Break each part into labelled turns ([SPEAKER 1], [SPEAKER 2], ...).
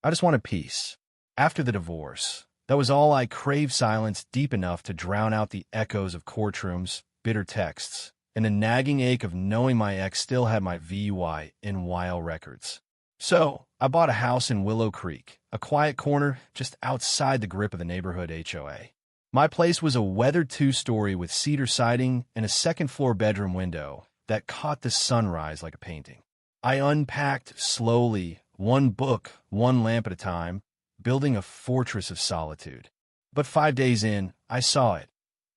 [SPEAKER 1] I just wanted peace. After the divorce, that was all I craved, silence deep enough to drown out the echoes of courtrooms, bitter texts, and the nagging ache of knowing my ex still had my VUI in WILE records. So, I bought a house in Willow Creek, a quiet corner just outside the grip of the neighborhood HOA. My place was a weathered two-story with cedar siding and a second-floor bedroom window that caught the sunrise like a painting. I unpacked slowly, one book, one lamp at a time, building a fortress of solitude. But 5 days in, I saw it.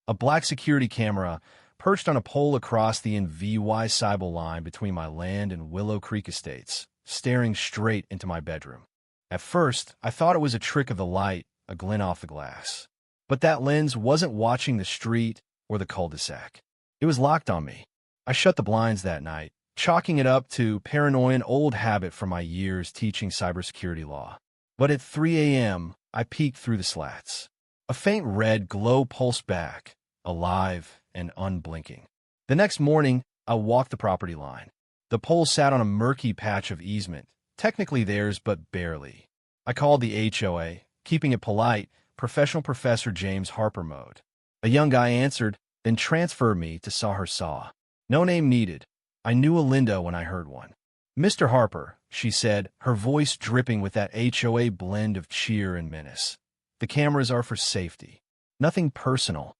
[SPEAKER 1] A black security camera perched on a pole across the NVY Cybele line between my land and Willow Creek estates, staring straight into my bedroom. At first, I thought it was a trick of the light, a glint off the glass. But that lens wasn't watching the street or the cul-de-sac. It was locked on me. I shut the blinds that night, chalking it up to paranoid old habit from my years teaching cybersecurity law. But at 3 a.m., I peeked through the slats. A faint red glow pulsed back, alive and unblinking. The next morning, I walked the property line. The pole sat on a murky patch of easement, technically theirs but barely. I called the HOA, keeping it polite, professional Professor James Harper mode. A young guy answered, then transferred me to Saw Her Saw. No name needed. I knew a Linda when I heard one. Mr. Harper, she said, her voice dripping with that HOA blend of cheer and menace. The cameras are for safety. Nothing personal.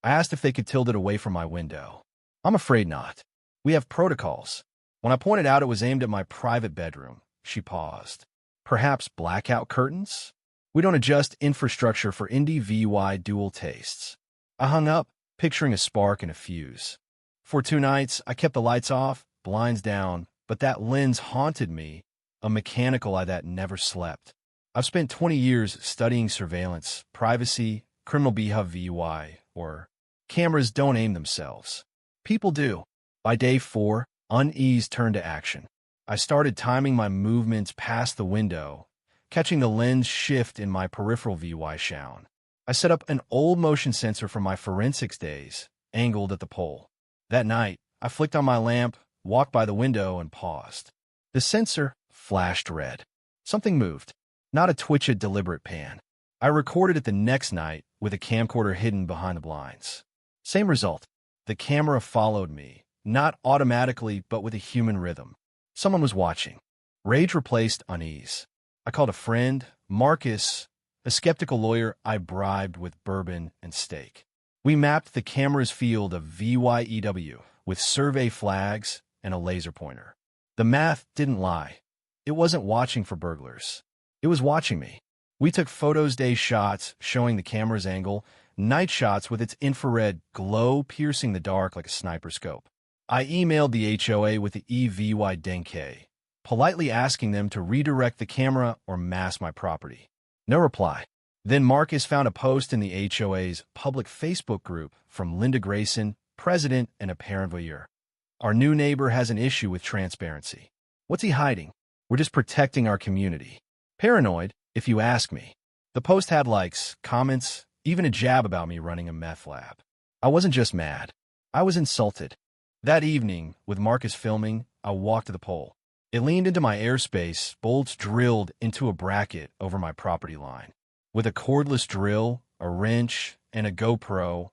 [SPEAKER 1] I asked if they could tilt it away from my window. I'm afraid not. We have protocols. When I pointed out it was aimed at my private bedroom, she paused. Perhaps blackout curtains? We don't adjust infrastructure for indie VUI dual tastes. I hung up, picturing a spark and a fuse. For 2 nights, I kept the lights off, blinds down, but that lens haunted me, a mechanical eye that never slept. I've spent 20 years studying surveillance, privacy, criminal behavior VUI, or cameras don't aim themselves. People do. By day 4, unease turned to action. I started timing my movements past the window, catching the lens shift in my peripheral VUI shone. I set up an old motion sensor from my forensics days, angled at the pole. That night, I flicked on my lamp, walked by the window, and paused. The sensor flashed red. Something moved. Not a twitch, a deliberate pan. I recorded it the next night with a camcorder hidden behind the blinds. Same result. The camera followed me, not automatically, but with a human rhythm. Someone was watching. Rage replaced unease. I called a friend, Marcus, a skeptical lawyer I bribed with bourbon and steak. We mapped the camera's field of VYEW with survey flags and a laser pointer. The math didn't lie. It wasn't watching for burglars. It was watching me. We took photos day shots showing the camera's angle, night shots with its infrared glow piercing the dark like a sniper scope. I emailed the HOA with the EVY Denke, politely asking them to redirect the camera or mask my property. No reply. Then Marcus found a post in the HOA's public Facebook group from Linda Grayson, president and a parent voyeur. Our new neighbor has an issue with transparency. What's he hiding? We're just protecting our community. Paranoid, if you ask me. The post had likes, comments, even a jab about me running a meth lab. I wasn't just mad. I was insulted. That evening, with Marcus filming, I walked to the pole. It leaned into my airspace, bolts drilled into a bracket over my property line. With a cordless drill, a wrench, and a GoPro,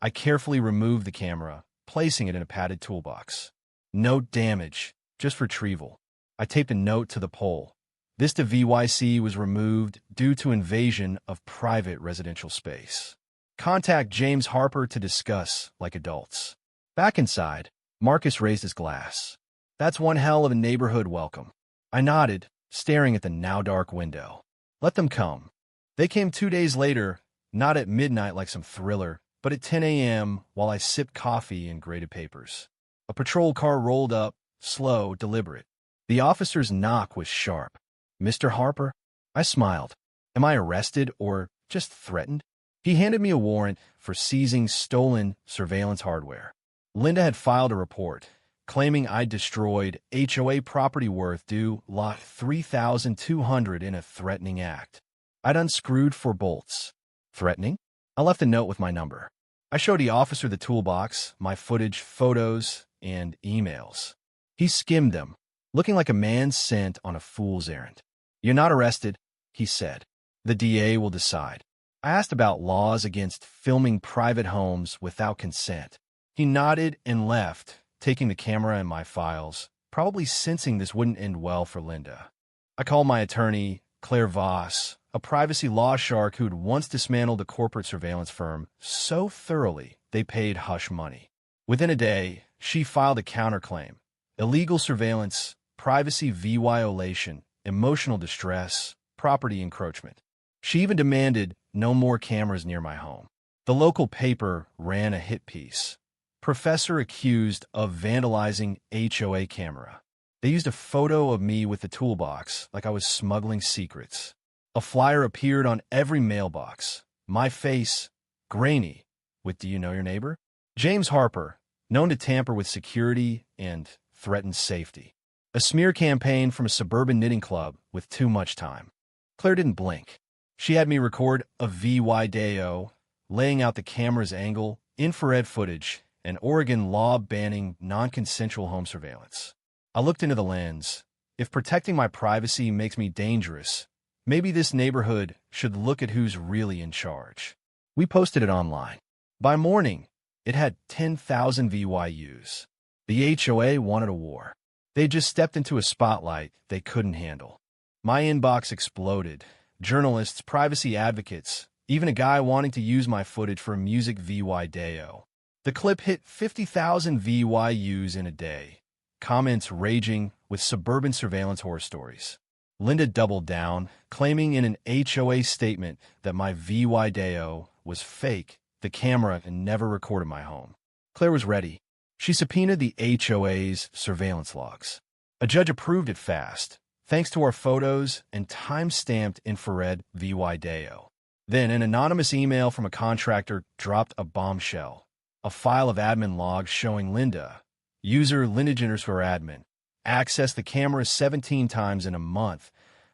[SPEAKER 1] I carefully removed the camera, placing it in a padded toolbox. Note damage, just retrieval. I taped a note to the pole. This to VYC was removed due to invasion of private residential space. Contact James Harper to discuss like adults. Back inside, Marcus raised his glass. That's one hell of a neighborhood welcome. I nodded, staring at the now dark window. Let them come. They came 2 days later, not at midnight like some thriller, but at 10 a.m. while I sipped coffee and graded papers. A patrol car rolled up, slow, deliberate. The officer's knock was sharp. Mr. Harper? I smiled. Am I arrested or just threatened? He handed me a warrant for seizing stolen surveillance hardware. Linda had filed a report, claiming I'd destroyed HOA property worth due lot 3,200 in a threatening act. I'd unscrewed 4 bolts. Threatening? I left a note with my number. I showed the officer the toolbox, my footage, photos, and emails. He skimmed them, looking like a man sent on a fool's errand. You're not arrested. he said. The DA will decide. I asked about laws against filming private homes without consent. He nodded and left, taking the camera and my files, probably sensing this wouldn't end well for Linda. I called my attorney, Claire Voss, a privacy law shark who'd once dismantled a corporate surveillance firm so thoroughly they paid hush money. Within a day, she filed a counterclaim: illegal surveillance, privacy violation, emotional distress, property encroachment. She even demanded no more cameras near my home. The local paper ran a hit piece: professor accused of vandalizing HOA camera. They used a photo of me with the toolbox, like I was smuggling secrets. A flyer appeared on every mailbox. My face, grainy, with "Do you know your neighbor?" James Harper, known to tamper with security and threaten safety. A smear campaign from a suburban knitting club with too much time. Claire didn't blink. She had me record a video, laying out the camera's angle, infrared footage, and Oregon law banning non-consensual home surveillance. I looked into the lens. If protecting my privacy makes me dangerous, maybe this neighborhood should look at who's really in charge. We posted it online. By morning, it had 10,000 VYUs. The HOA wanted a war. They just stepped into a spotlight they couldn't handle. My inbox exploded. Journalists, privacy advocates, even a guy wanting to use my footage for a music video. The clip hit 50,000 VYUs in a day. Comments raging with suburban surveillance horror stories. Linda doubled down, claiming in an HOA statement that my video was fake, the camera had never recorded my home. Claire was ready. She subpoenaed the HOA's surveillance logs. A judge approved it fast, thanks to our photos and time-stamped infrared video. Then an anonymous email from a contractor dropped a bombshell: a file of admin logs showing Linda, user Linda admin, accessed the camera 17 times in a month,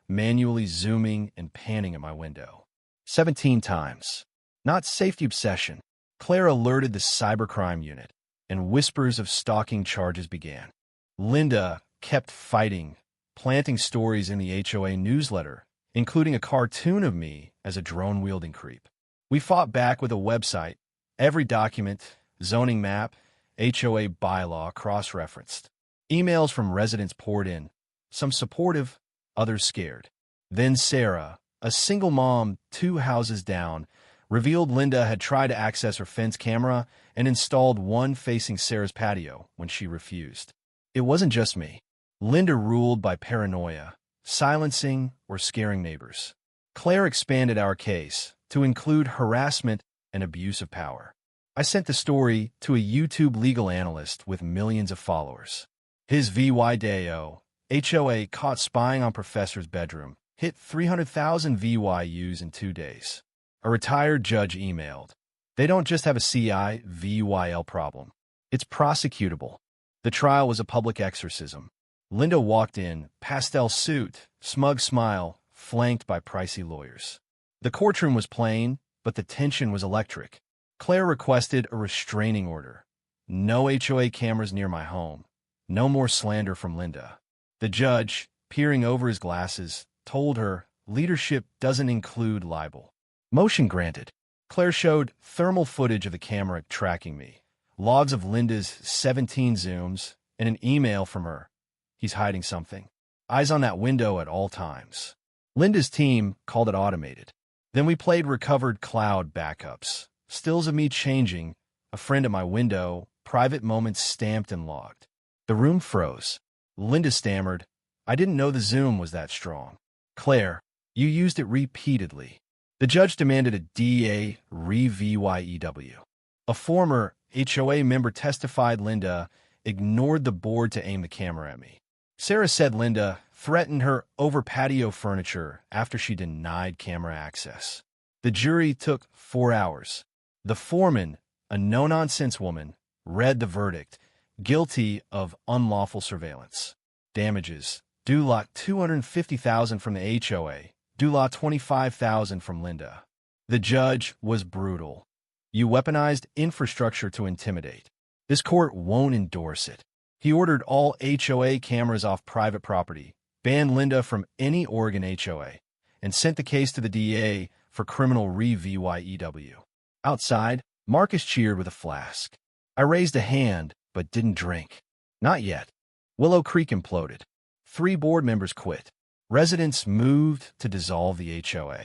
[SPEAKER 1] manually zooming and panning at my window. 17 times. Not safety obsession. Claire alerted the cybercrime unit, and whispers of stalking charges began. Linda kept fighting, planting stories in the HOA newsletter, including a cartoon of me as a drone-wielding creep. We fought back with a website, every document, zoning map, HOA bylaw cross-referenced. Emails from residents poured in, some supportive, others scared. Then Sarah, a single mom 2 houses down, revealed Linda had tried to access her fence camera and installed one facing Sarah's patio when she refused. It wasn't just me. Linda ruled by paranoia, silencing or scaring neighbors. Claire expanded our case to include harassment and abuse of power. I sent the story to a YouTube legal analyst with millions of followers. His video, HOA caught spying on professor's bedroom, hit 300,000 VYUs in 2 days. A retired judge emailed, "They don't just have a CI/VYL problem. It's prosecutable." The trial was a public exorcism. Linda walked in, pastel suit, smug smile, flanked by pricey lawyers. The courtroom was plain, but the tension was electric. Claire requested a restraining order. No HOA cameras near my home. No more slander from Linda. The judge, peering over his glasses, told her leadership doesn't include libel. Motion granted. Claire showed thermal footage of the camera tracking me, logs of Linda's 17 zooms, and an email from her. "He's hiding something. Eyes on that window at all times." Linda's team called it automated. Then we played recovered cloud backups, stills of me changing, a friend at my window, private moments stamped and logged. The room froze. Linda stammered, "I didn't know the Zoom was that strong." "Claire, you used it repeatedly." The judge demanded a DA re-VYEW. A former HOA member testified Linda ignored the board to aim the camera at me. Sarah said Linda threatened her over patio furniture after she denied camera access. The jury took 4 hours. The foreman, a no-nonsense woman, read the verdict: guilty of unlawful surveillance. Damages: due lot $250,000 from the HOA, due lot $25,000 from Linda. The judge was brutal. "You weaponized infrastructure to intimidate. This court won't endorse it." He ordered all HOA cameras off private property, banned Linda from any Oregon HOA, and sent the case to the DA for criminal re-VYEW. Outside, Marcus cheered with a flask. I raised a hand, but didn't drink. Not yet. Willow Creek imploded. 3 board members quit. Residents moved to dissolve the HOA.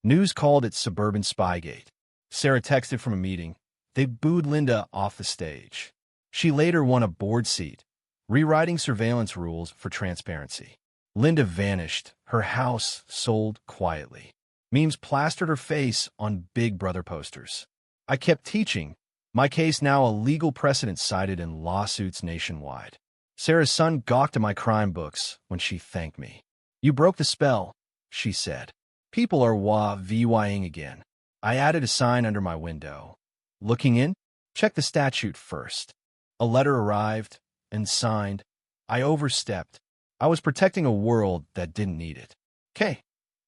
[SPEAKER 1] News called it Suburban Spygate. Sarah texted from a meeting. They booed Linda off the stage. She later won a board seat, rewriting surveillance rules for transparency. Linda vanished. Her house sold quietly. Memes plastered her face on Big Brother posters. I kept teaching. My case now a legal precedent cited in lawsuits nationwide. Sarah's son gawked at my crime books when she thanked me. You broke the spell, she said. People are VYing again. I added a sign under my window. Looking in? Check the statute first. A letter arrived and signed. I overstepped. I was protecting a world that didn't need it. Okay.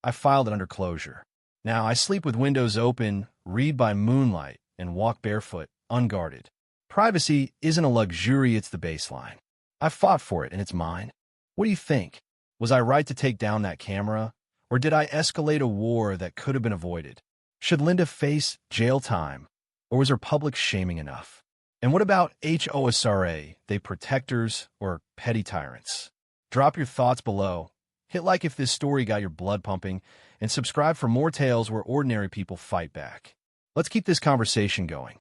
[SPEAKER 1] I filed it under closure. Now I sleep with windows open, read by moonlight, and walk barefoot, unguarded. Privacy isn't a luxury, it's the baseline. I fought for it, and it's mine. What do you think? Was I right to take down that camera? Or did I escalate a war that could have been avoided? Should Linda face jail time? Or was her public shaming enough? And what about HOA? They protectors or petty tyrants? Drop your thoughts below. Hit like if this story got your blood pumping, and subscribe for more tales where ordinary people fight back. Let's keep this conversation going.